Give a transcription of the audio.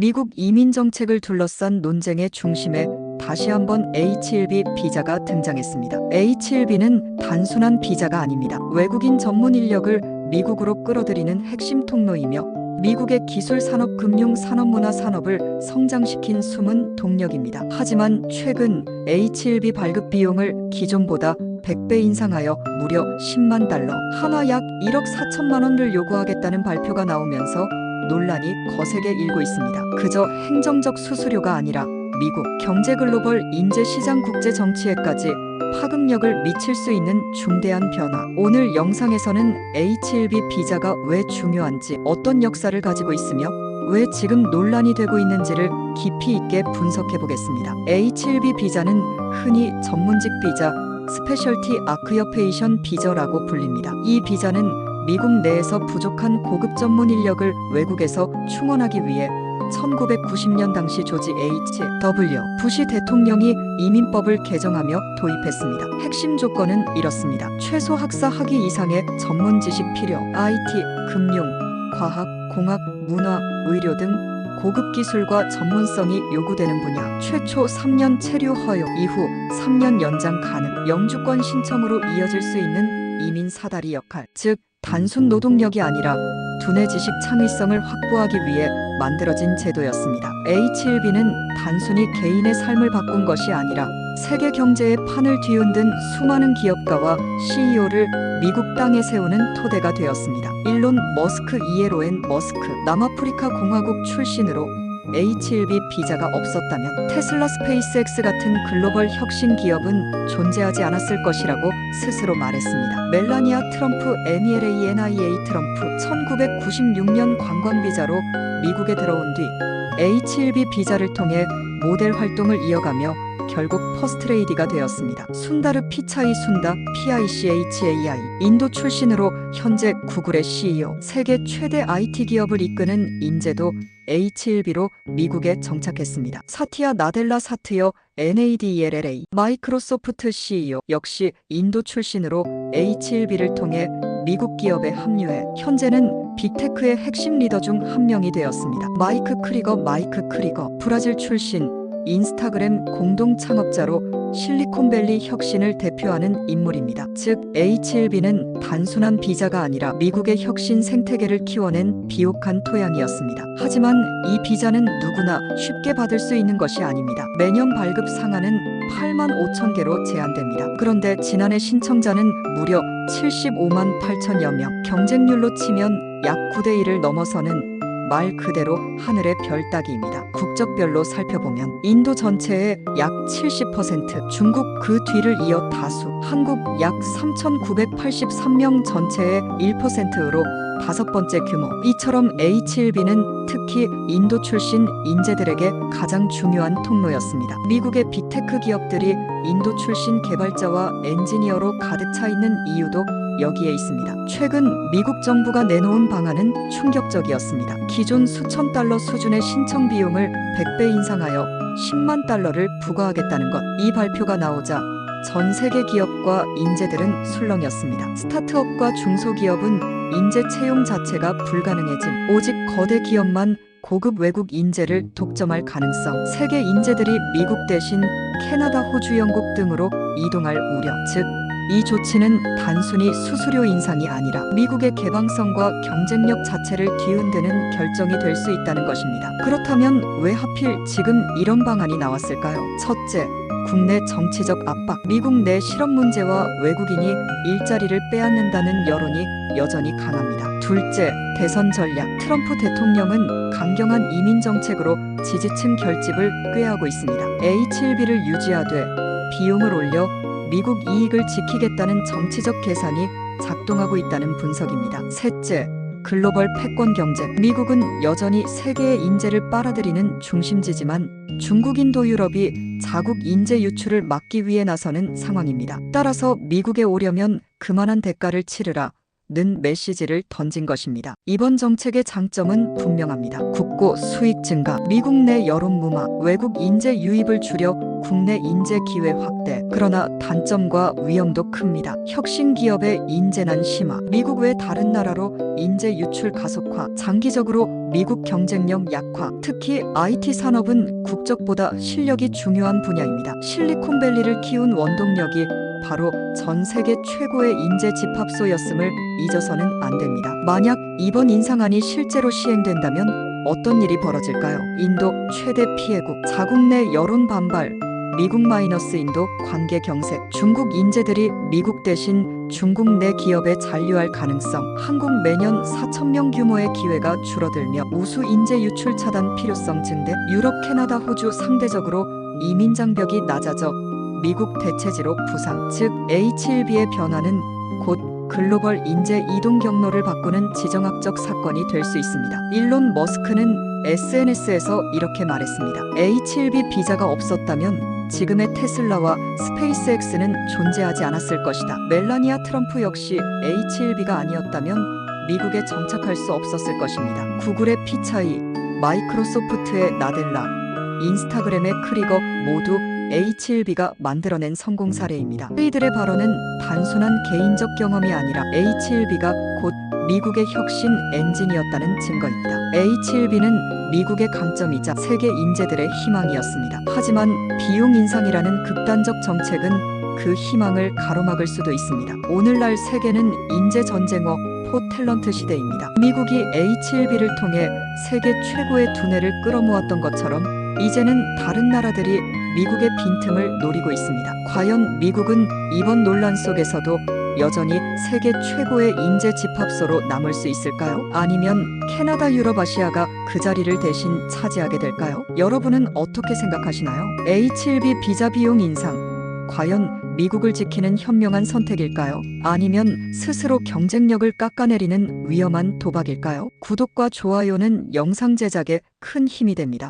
미국 이민 정책을 둘러싼 논쟁의 중심에 다시 한번 H-1B 비자가 등장했습니다. H-1B는 단순한 비자가 아닙니다. 외국인 전문 인력을 미국으로 끌어들이는 핵심 통로이며 미국의 기술 산업, 금융, 산업, 문화 산업을 성장시킨 숨은 동력입니다. 하지만 최근 H-1B 발급 비용을 기존보다 100배 인상하여 무려 10만 달러, 한화 약 1억 4천만 원을 요구하겠다는 발표가 나오면서 논란이 거세게 일고 있습니다. 그저 행정적 수수료가 아니라 미국 경제 글로벌 인재 시장 국제 정치에까지 파급력을 미칠 수 있는 중대한 변화. 오늘 영상에서는 H-1B 비자가 왜 중요한지, 어떤 역사를 가지고 있으며 왜 지금 논란이 되고 있는지를 깊이 있게 분석해 보겠습니다. H-1B 비자는 흔히 전문직 비자, 스페셜티 아크여페이션 비자라고 불립니다. 이 비자는 미국 내에서 부족한 고급 전문 인력을 외국에서 충원하기 위해 1990년 당시 조지 H.W. 부시 대통령이 이민법을 개정하며 도입했습니다. 핵심 조건은 이렇습니다. 최소 학사 학위 이상의 전문 지식 필요, IT, 금융, 과학, 공학, 문화, 의료 등 고급 기술과 전문성이 요구되는 분야, 최초 3년 체류 허용, 이후 3년 연장 가능, 영주권 신청으로 이어질 수 있는 이민 사다리 역할, 즉 단순 노동력이 아니라 두뇌 지식 창의성을 확보하기 위해 만들어진 제도였습니다. H-1B는 단순히 개인의 삶을 바꾼 것이 아니라 세계 경제의 판을 뒤흔든 수많은 기업가와 CEO를 미국 땅에 세우는 토대가 되었습니다. 일론 머스크, 이에로엔 머스크, 남아프리카 공화국 출신으로 H-1B 비자가 없었다면 테슬라, 스페이스X 같은 글로벌 혁신 기업은 존재하지 않았을 것이라고 스스로 말했습니다. 멜라니아 트럼프, MELANIA 트럼프, 1996년 관광 비자로 미국에 들어온 뒤 H-1B 비자를 통해 모델 활동을 이어가며 결국 퍼스트레이디가 되었습니다. 순다르 피차이, 순다 PICHAI, 인도 출신으로 현재 구글의 CEO, 세계 최대 IT 기업을 이끄는 인재도 H-1B로 미국에 정착했습니다. 사티아 나델라, 사트여 NADLLA, 마이크로소프트 CEO 역시 인도 출신으로 H-1B를 통해 미국 기업에 합류해 현재는 빅테크의 핵심 리더 중 한 명이 되었습니다. 마이크 크리거, 브라질 출신, 인스타그램 공동 창업자로 실리콘밸리 혁신을 대표하는 인물입니다. 즉 H-1B는 단순한 비자가 아니라 미국의 혁신 생태계를 키워낸 비옥한 토양이었습니다. 하지만 이 비자는 누구나 쉽게 받을 수 있는 것이 아닙니다. 매년 발급 상한은 8만 5천 개로 제한됩니다. 그런데 지난해 신청자는 무려 75만 8천여 명, 경쟁률로 치면 약 9대 1을 넘어서는 말 그대로 하늘의 별 따기입니다. 국적별로 살펴보면 인도 전체의 약 70%, 중국 그 뒤를 이어 다수, 한국 약 3,983명 전체의 1%로 다섯 번째 규모. 이처럼 H-1B는 특히 인도 출신 인재들에게 가장 중요한 통로였습니다. 미국의 빅테크 기업들이 인도 출신 개발자와 엔지니어로 가득 차 있는 이유도 여기에 있습니다. 최근 미국 정부가 내놓은 방안은 충격적이었습니다. 기존 수천 달러 수준의 신청 비용을 100배 인상하여 10만 달러를 부과하겠다는 것. 이 발표가 나오자 전 세계 기업과 인재들은 술렁였습니다. 스타트업과 중소기업은 인재 채용 자체가 불가능해짐. 오직 거대 기업만 고급 외국 인재를 독점할 가능성. 세계 인재들이 미국 대신 캐나다, 호주, 영국 등으로 이동할 우려. 즉 이 조치는 단순히 수수료 인상이 아니라 미국의 개방성과 경쟁력 자체를 뒤흔드는 결정이 될 수 있다는 것입니다. 그렇다면 왜 하필 지금 이런 방안이 나왔을까요? 첫째, 국내 정치적 압박. 미국 내 실업 문제와 외국인이 일자리를 빼앗는다는 여론이 여전히 강합니다. 둘째, 대선 전략. 트럼프 대통령은 강경한 이민 정책으로 지지층 결집을 꾀하고 있습니다. H-1B를 유지하되 비용을 올려 미국 이익을 지키겠다는 정치적 계산이 작동하고 있다는 분석입니다. 셋째, 글로벌 패권 경제. 미국은 여전히 세계의 인재를 빨아들이는 중심지지만 중국, 인도, 유럽이 자국 인재 유출을 막기 위해 나서는 상황입니다. 따라서 미국에 오려면 그만한 대가를 치르라 는 메시지를 던진 것입니다. 이번 정책의 장점은 분명합니다. 국고 수익 증가, 미국 내 여론 무마, 외국 인재 유입을 줄여 국내 인재 기회 확대. 그러나 단점과 위험도 큽니다. 혁신 기업의 인재난 심화, 미국 외 다른 나라로 인재 유출 가속화, 장기적으로 미국 경쟁력 약화, 특히 IT 산업은 국적보다 실력이 중요한 분야입니다. 실리콘밸리를 키운 원동력이 바로 전 세계 최고의 인재 집합소였음을 잊어서는 안 됩니다. 만약 이번 인상안이 실제로 시행된다면 어떤 일이 벌어질까요? 인도 최대 피해국, 자국 내 여론 반발, 미국 마이너스 인도 관계 경색, 중국 인재들이 미국 대신 중국 내 기업에 잔류할 가능성, 한국 매년 4,000명 규모의 기회가 줄어들며 우수 인재 유출 차단 필요성 증대, 유럽, 캐나다, 호주 상대적으로 이민 장벽이 낮아져 미국 대체지로 부상, 즉 H1B의 변화는 곧 글로벌 인재 이동 경로를 바꾸는 지정학적 사건이 될 수 있습니다. 일론 머스크는 SNS에서 이렇게 말했습니다. H1B 비자가 없었다면 지금의 테슬라와 스페이스X는 존재하지 않았을 것이다. 멜라니아 트럼프 역시 H1B가 아니었다면 미국에 정착할 수 없었을 것입니다. 구글의 피차이, 마이크로소프트의 나델라, 인스타그램의 크리거 모두 H1B가 만들어낸 성공 사례입니다. 이들의 발언은 단순한 개인적 경험이 아니라 H1B가 곧 미국의 혁신 엔진이었다는 증거입니다. H1B는 미국의 강점이자 세계 인재들의 희망이었습니다. 하지만 비용 인상이라는 극단적 정책은 그 희망을 가로막을 수도 있습니다. 오늘날 세계는 인재 전쟁어, 포탤런트 시대입니다. 미국이 H1B를 통해 세계 최고의 두뇌를 끌어모았던 것처럼 이제는 다른 나라들이 미국의 빈틈을 노리고 있습니다. 과연 미국은 이번 논란 속에서도 여전히 세계 최고의 인재 집합소로 남을 수 있을까요? 아니면 캐나다, 유럽, 아시아가 그 자리를 대신 차지하게 될까요? 여러분은 어떻게 생각하시나요? H1B 비자 비용 인상, 과연 미국을 지키는 현명한 선택일까요? 아니면 스스로 경쟁력을 깎아내리는 위험한 도박일까요? 구독과 좋아요는 영상 제작에 큰 힘이 됩니다.